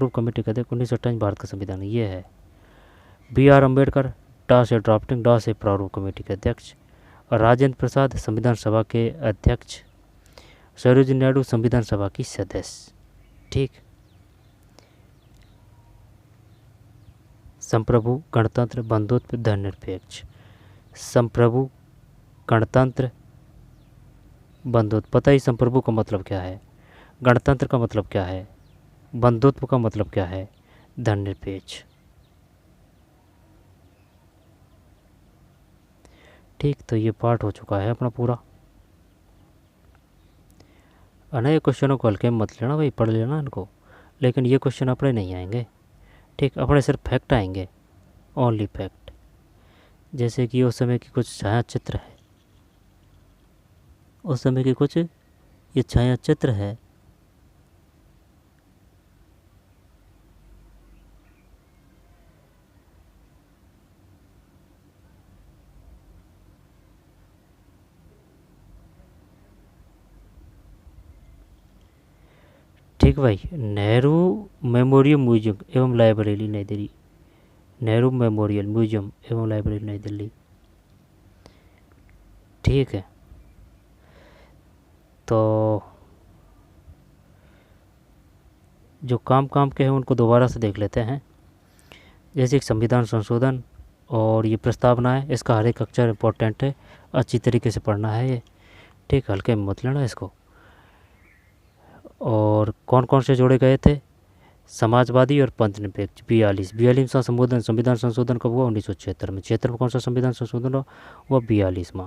प्रारूप कमेटी का अध्यक्ष 1928 भारत का संविधान ये है। BR अम्बेडकर डा से ड्राफ्टिंग डा से प्रारूप कमेटी के अध्यक्ष। और राजेंद्र प्रसाद संविधान सभा के अध्यक्ष। सरोजिनी नायडू संविधान सभा की सदस्य। ठीक। संप्रभु, गणतंत्र, बंधुत्व, धर्मनिरपेक्ष। संप्रभु, गणतंत्र, बंधुत्व। पता ही संप्रभु का मतलब क्या है, गणतंत्र का मतलब क्या है, बंधुत्व का मतलब क्या है, धर्मनिरपेक्ष। ठीक, तो ये पार्ट हो चुका है अपना पूरा। नए क्वेश्चनों को हल्के में मत लेना भाई, पढ़ लेना इनको, लेकिन ये क्वेश्चन अपने नहीं आएंगे। ठीक, अपने सिर्फ फैक्ट आएंगे, ओनली फैक्ट। जैसे कि उस समय की कुछ छाया चित्र है, उस समय की कुछ ये छाया चित्र है। ठीक भाई, नेहरू मेमोरियल म्यूजियम एवं लाइब्रेरी नई दिल्ली। नेहरू मेमोरियल म्यूजियम एवं लाइब्रेरी नई दिल्ली। ठीक है, तो जो काम के हैं उनको दोबारा से देख लेते हैं। जैसे एक संविधान संशोधन और ये प्रस्तावना है, इसका हर एक अक्षर इम्पोर्टेंट है, अच्छी तरीके से पढ़ना है ये। ठीक, हल्के में मत लेना इसको। और कौन कौन से जोड़े गए थे, समाजवादी और पंथ निरपेक्ष। 42वां संविधान संशोधन कब हुआ, 1976 में। 76 में कौन सा संविधान संशोधन हुआ, वह 42वां।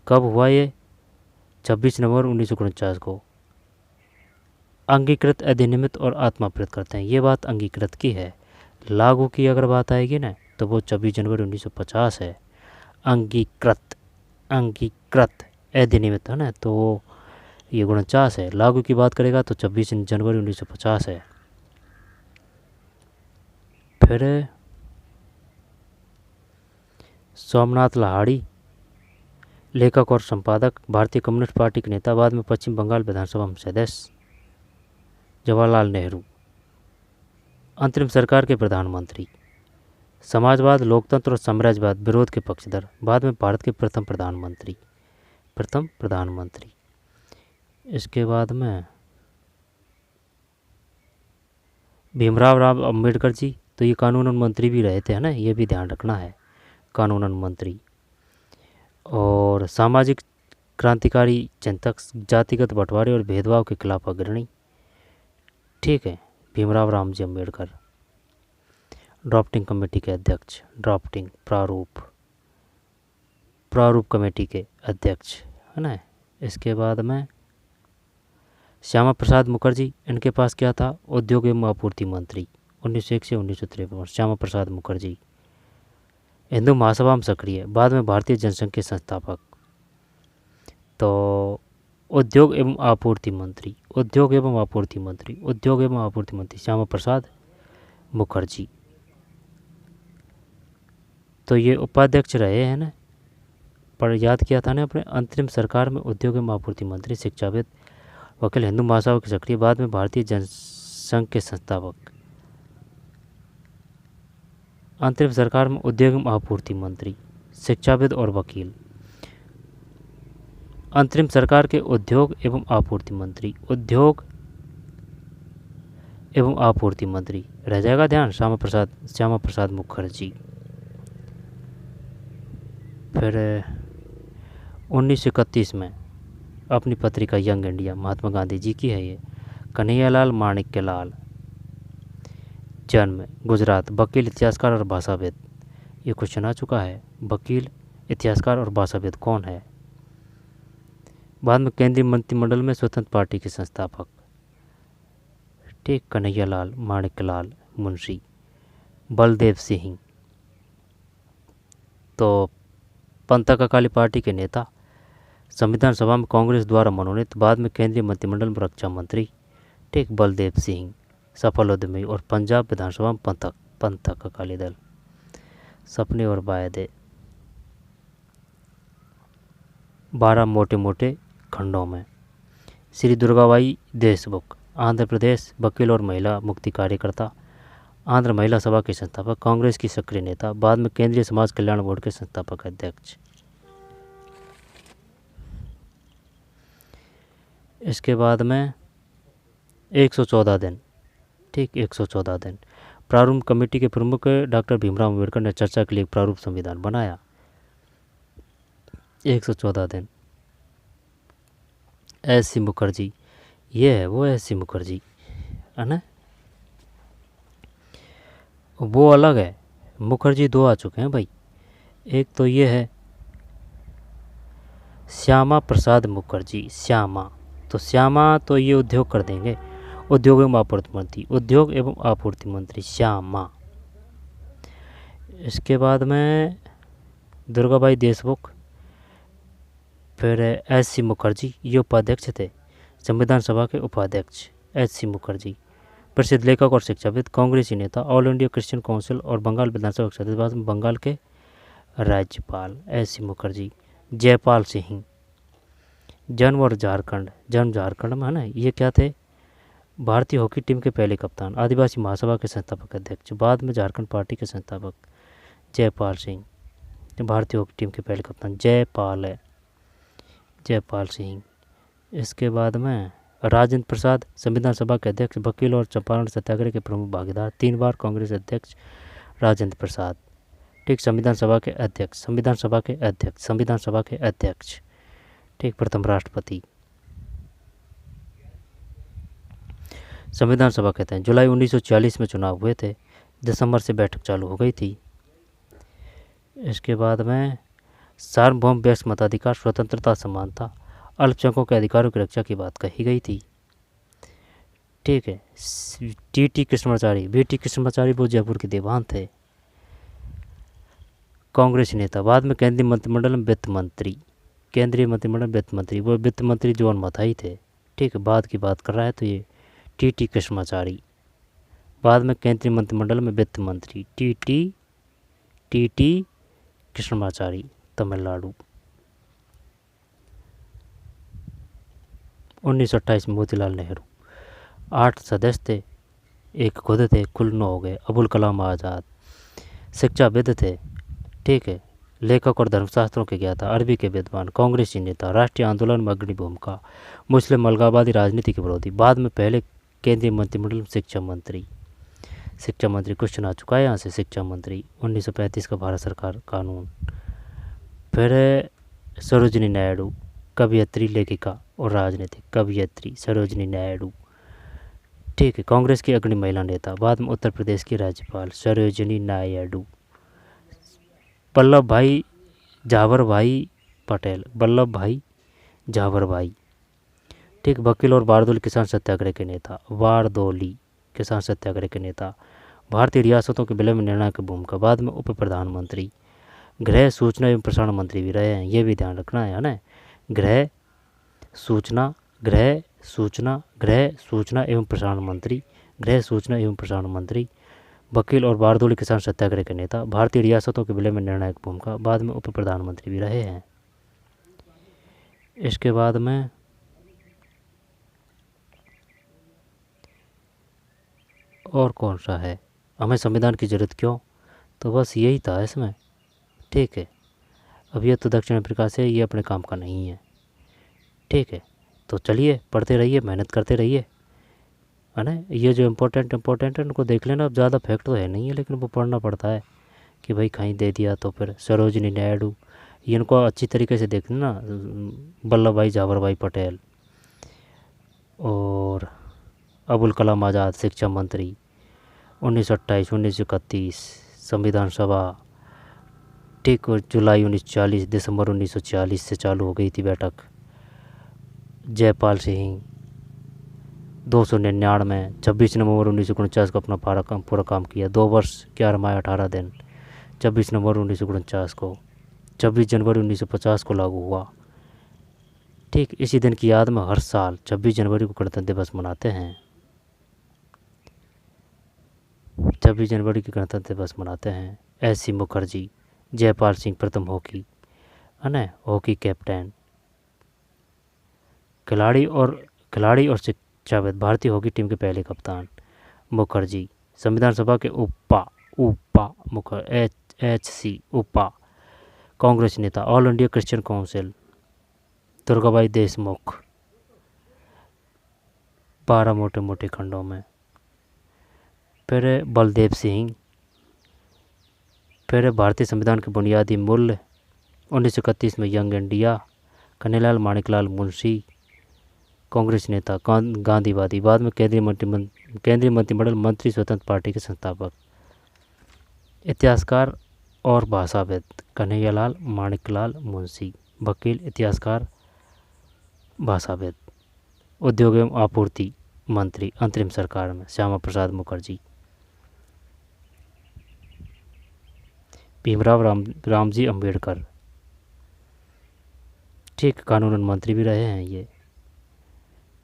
कब हुआ ये, 26 नवंबर 1949 को। अंगीकृत, अधिनियमित और आत्माप्रेरित करते हैं, ये बात अंगीकृत की है। लागू की अगर बात आएगी ना तो वो 26 जनवरी 1950 है। अंगीकृत अधिनियमित है ना, तो ये 49 है। लागू की बात करेगा तो 26 जनवरी 1950 है। फिर सोमनाथ लाहिड़ी, लेखक और संपादक, भारतीय कम्युनिस्ट पार्टी के नेता, बाद में पश्चिम बंगाल विधानसभा में सदस्य। जवाहरलाल नेहरू, अंतरिम सरकार के प्रधानमंत्री, समाजवाद, लोकतंत्र और साम्राज्यवाद विरोध के पक्षधर, बाद में भारत के प्रथम प्रधानमंत्री। इसके बाद में भीमराव अम्बेडकर जी, तो ये कानूनन मंत्री भी रहे थे, है ना, ये भी ध्यान रखना है, कानूनन मंत्री। और सामाजिक क्रांतिकारी चिंतक, जातिगत बंटवारे और भेदभाव के खिलाफ अग्रणी। ठीक है, भीमराव रामजी अम्बेडकर। ड्राफ्टिंग कमेटी के अध्यक्ष, ड्राफ्टिंग प्रारूप कमेटी के अध्यक्ष, है ना। इसके बाद में श्यामा प्रसाद मुखर्जी, इनके पास क्या था, उद्योग एवं आपूर्ति मंत्री, 1901 से 1953। श्यामा प्रसाद मुखर्जी हिंदू महासभा में सक्रिय, बाद में भारतीय जनसंघ के संस्थापक। तो उद्योग एवं आपूर्ति मंत्री श्यामा प्रसाद मुखर्जी। तो ये उपाध्यक्ष रहे हैं ना, पर याद किया था ना अपने, अंतरिम सरकार में उद्योग एवं आपूर्ति मंत्री, शिक्षाविद, वकील, हिंदू महासभा के सक्रिय, बाद में भारतीय जनसंघ के संस्थापक। अंतरिम सरकार में उद्योग एवं आपूर्ति मंत्री, शिक्षाविद और वकील। अंतरिम सरकार के उद्योग एवं आपूर्ति मंत्री रह जाएगा ध्यान, श्यामा प्रसाद मुखर्जी। फिर 1931 में अपनी पत्रिका यंग इंडिया, महात्मा गांधी जी की है ये। कन्हैयालाल माणिक्यलाल, जन्म गुजरात, वकील, इतिहासकार और भाषाविद। ये क्वेश्चन आ चुका है, वकील, इतिहासकार और भाषाविद कौन है। बाद में केंद्रीय मंत्रिमंडल में स्वतंत्र पार्टी के संस्थापक। ठीक, कन्हैयालाल माणिक्यलाल मुंशी। बलदेव सिंह, तो पंथक अकाली पार्टी के नेता, संविधान सभा में कांग्रेस द्वारा मनोनीत, बाद में केंद्रीय मंत्रिमंडल में रक्षा मंत्री। ठीक, बलदेव सिंह, सफल उद्यमी और पंजाब विधानसभा में पंथक अकाली दल। सपने और वायदे, 12 मोटे खंडों में। श्री दुर्गाबाई देशमुख, आंध्र प्रदेश वकील और महिला मुक्ति कार्यकर्ता, आंध्र महिला सभा के संस्थापक, कांग्रेस की सक्रिय नेता, बाद में केंद्रीय समाज कल्याण बोर्ड के संस्थापक अध्यक्ष। इसके बाद में 114 दिन, ठीक 114 दिन। प्रारूप कमेटी के प्रमुख डॉक्टर भीमराव अम्बेडकर ने चर्चा के लिए एक प्रारूप संविधान बनाया। 114 दिन। एस.सी. मुखर्जी, ये है वो एस.सी. मुखर्जी, है ना, वो अलग है। मुखर्जी दो आ चुके हैं भाई। एक तो ये है श्यामा प्रसाद मुखर्जी, श्यामा, तो श्यामा तो ये उद्योग कर देंगे, उद्योग एवं आपूर्ति मंत्री, उद्योग एवं आपूर्ति मंत्री श्यामा। इसके बाद में दुर्गाबाई देशमुख, फिर एस.सी. मुखर्जी, ये उपाध्यक्ष थे, संविधान सभा के उपाध्यक्ष एस.सी. मुखर्जी। प्रसिद्ध लेखक और शिक्षाविद, कांग्रेसी नेता, ऑल इंडिया क्रिश्चियन काउंसिल और बंगाल विधानसभा के सदस्य, बाद में बंगाल के राज्यपाल एस.सी. मुखर्जी। जयपाल सिंह, जन्म और झारखंड, जन्म झारखंड में है ना, ये क्या थे, भारतीय हॉकी टीम के पहले कप्तान, आदिवासी महासभा के संस्थापक अध्यक्ष, बाद में झारखंड पार्टी के संस्थापक जयपाल सिंह। भारतीय हॉकी टीम के पहले कप्तान जयपाल है, जयपाल सिंह। इसके बाद में राजेंद्र प्रसाद, संविधान सभा के अध्यक्ष, वकील और चंपारण सत्याग्रह के प्रमुख भागीदार, 3 बार कांग्रेस अध्यक्ष राजेंद्र प्रसाद, ठीक, संविधान सभा के अध्यक्ष, संविधान सभा के अध्यक्ष, संविधान सभा के अध्यक्ष, ठीक, प्रथम राष्ट्रपति। संविधान सभा कहते हैं, जुलाई 1940 में चुनाव हुए थे, दिसंबर से बैठक चालू हो गई थी। इसके बाद में सार्वभौम वयस्क मताधिकार, स्वतंत्रता, समानता, अल्पसंख्यकों के अधिकारों की रक्षा की बात कही गई थी, ठीक है। टी.टी. कृष्णाचारी, बी.टी. कृष्णाचारी वो जयपुर के दीवान थे, कांग्रेसी नेता, बाद में केंद्रीय मंत्रिमंडल में वित्त मंत्री, केंद्रीय मंत्रिमंडल वित्त मंत्री, वो वित्त मंत्री जॉन मथाई थे, ठीक है, बाद की बात कर रहा है तो ये टी.टी. कृष्णाचारी, बाद में केंद्रीय मंत्रिमंडल में वित्त मंत्री टी.टी. कृष्णाचारी, तमिलनाडु। 1928 में मोतीलाल नेहरू, 8 सदस्य थे, एक खुद थे, कुल 9 हो गए। अबुल कलाम आज़ाद, शिक्षाविद थे, ठीक है, लेखक और धर्मशास्त्रों के ज्ञाता, अरबी के विद्वान, कांग्रेसी नेता, राष्ट्रीय आंदोलन में अग्रणी भूमिका, मुस्लिम अलगाववादी राजनीति के विरोधी, बाद में पहले केंद्रीय मंत्रिमंडल में शिक्षा मंत्री, शिक्षा मंत्री क्वेश्चन आ चुका है यहाँ से, शिक्षा मंत्री। 1935 का भारत सरकार कानून। फिर सरोजिनी नायडू, कवयित्री, लेखिका और राजनीतिक, कवयित्री सरोजिनी नायडू, ठीक है, कांग्रेस की अग्रणी महिला नेता, बाद में उत्तर प्रदेश की राज्यपाल सरोजिनी नायडू। वल्लभ भाई झावर भाई पटेल, वल्लभ भाई झावर भाई, ठीक, वकील और बारदोली किसान सत्याग्रह के नेता, बारदोली किसान सत्याग्रह के नेता, भारतीय रियासतों के विलय में निर्णायक भूमिका, बाद में उप प्रधानमंत्री, गृह सूचना एवं प्रसारण मंत्री भी रहे हैं, ये भी ध्यान रखना है ना, गृह सूचना, गृह सूचना, गृह सूचना एवं प्रसारण मंत्री, गृह सूचना एवं प्रसारण मंत्री, वकील और बारदोली किसान सत्याग्रह के नेता, भारतीय रियासतों के विलय में निर्णायक भूमिका, बाद में उप प्रधानमंत्री भी रहे हैं। इसके बाद में और कौन सा है, हमें संविधान की ज़रूरत क्यों, तो बस यही था इसमें, ठीक है। अब ये तो दक्षिण अफ्रीका से, ये अपने काम का नहीं है, ठीक है। तो चलिए पढ़ते रहिए, मेहनत करते रहिए, है ना, ये जो इम्पोर्टेंट है उनको देख लेना। अब ज़्यादा फैक्ट तो है नहीं है, लेकिन वो पढ़ना पड़ता है कि भाई कहीं दे दिया तो फिर सरोजिनी नायडू, ये इनको अच्छी तरीके से देख लेना, वल्लभ भाई झावर भाई पटेल और अबुल कलाम आज़ाद शिक्षा मंत्री, 1928 1931 संविधान सभा, ठीक, जुलाई 1940 दिसंबर 1946 से चालू हो गई थी बैठक। जयपाल सिंह 299 26 नवंबर 1949 को अपना पूरा काम किया, 2 वर्ष 11 माह 18 दिन, 26 नवंबर 1949 को, 26 जनवरी 1950 को लागू हुआ, ठीक। इसी दिन की याद में हर साल 26 जनवरी को गणतंत्र दिवस मनाते हैं, 26 जनवरी की गणतंत्र दिवस मनाते हैं। एस.सी. मुखर्जी, जयपाल सिंह प्रथम हॉकी, है ना, हॉकी कैप्टन, खिलाड़ी और जावेद भारतीय हॉकी टीम के पहले कप्तान। मुखर्जी संविधान सभा के उपा उपा मुखर HC उपा कांग्रेस नेता। All India Christian council Durgabai Deshmukh 12 मोटे मोटे खंडों में। फिर बलदेव सिंह, फिर भारतीय संविधान के बुनियादी मूल्य 1931 में यंग इंडिया। कन्हैयालाल माणिकलाल मुंशी कांग्रेस नेता गांधीवादी, बाद में केंद्रीय मंत्रिमंडल मंत्री, स्वतंत्र पार्टी के संस्थापक। इतिहासकार और भाषाविद कन्हैयालाल माणिकलाल मुंशी। वकील, इतिहासकार, भाषाविद। उद्योग एवं आपूर्ति मंत्री अंतरिम सरकार में श्यामा प्रसाद मुखर्जी। भीमराव रामजी अंबेडकर, ठीक, कानून मंत्री भी रहे हैं ये।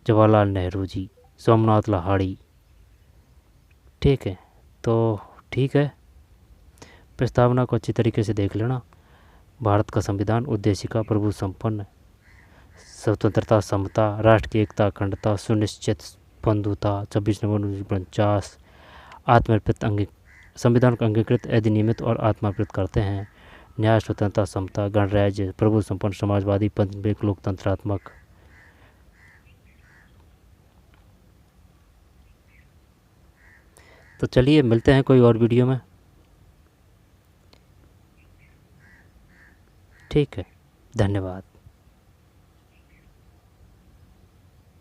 जवाहरलाल नेहरू जी, सोमनाथ लाहिड़ी, ठीक है। तो ठीक है, प्रस्तावना को अच्छी तरीके से देख लेना। भारत का संविधान उद्देशिका प्रभु संपन्न, स्वतंत्रता, समता, राष्ट्र की एकता, अखंडता, सुनिश्चित बंधुता, 26 नवंबर 1949, आत्मर्पित संविधान को अंगीकृत, अधिनियमित और आत्मार्पित करते हैं। न्याय, स्वतंत्रता, समता, गणराज्य, प्रभु संपन्न, समाजवादी, पंचविक, लोकतंत्रात्मक। तो चलिए मिलते हैं कोई और वीडियो में, ठीक है। धन्यवाद।